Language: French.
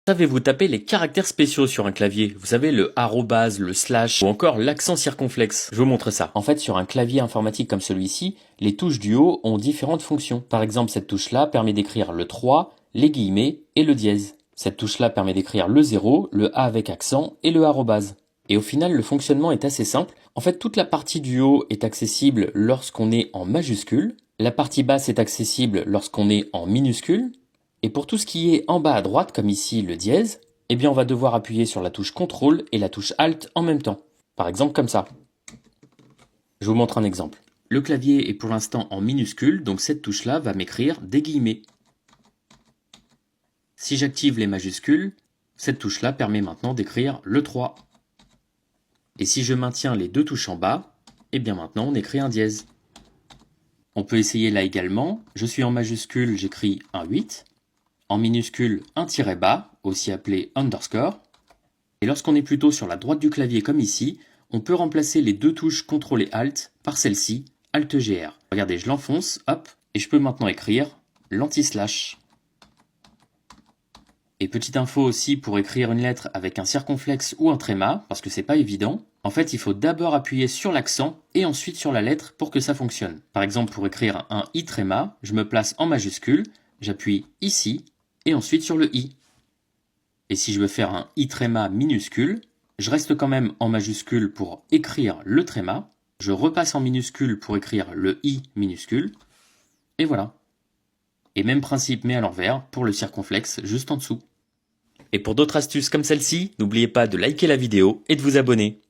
Savez-vous taper les caractères spéciaux sur un clavier? Vous savez, le arrobase, le slash ou encore l'accent circonflexe. Je vous montre ça. En fait, sur un clavier informatique comme celui-ci, les touches du haut ont différentes fonctions. Par exemple, cette touche-là permet d'écrire le 3, les guillemets et le dièse. Cette touche-là permet d'écrire le 0, le A avec accent et le arrobase. Et au final, le fonctionnement est assez simple. En fait, toute la partie du haut est accessible lorsqu'on est en majuscule. La partie basse est accessible lorsqu'on est en minuscule. Et pour tout ce qui est en bas à droite, comme ici le dièse, eh bien on va devoir appuyer sur la touche CTRL et la touche ALT en même temps. Par exemple comme ça. Je vous montre un exemple. Le clavier est pour l'instant en minuscule, donc cette touche-là va m'écrire des guillemets. Si j'active les majuscules, cette touche-là permet maintenant d'écrire le 3. Et si je maintiens les deux touches en bas, eh bien maintenant on écrit un dièse. On peut essayer là également. Je suis en majuscule, j'écris un 8. En minuscule, un tiret bas, aussi appelé underscore. Et lorsqu'on est plutôt sur la droite du clavier comme ici, on peut remplacer les deux touches CTRL et ALT par celle-ci, ALT-GR. Regardez, je l'enfonce, hop, et je peux maintenant écrire l'anti-slash. Et petite info aussi pour écrire une lettre avec un circonflexe ou un tréma, parce que c'est pas évident. En fait, il faut d'abord appuyer sur l'accent et ensuite sur la lettre pour que ça fonctionne. Par exemple, pour écrire un I tréma, je me place en majuscule, j'appuie ici, et ensuite sur le I. Et si je veux faire un I tréma minuscule, je reste quand même en majuscule pour écrire le tréma, je repasse en minuscule pour écrire le I minuscule, et voilà. Et même principe mais à l'envers pour le circonflexe juste en dessous. Et pour d'autres astuces comme celle-ci, n'oubliez pas de liker la vidéo et de vous abonner.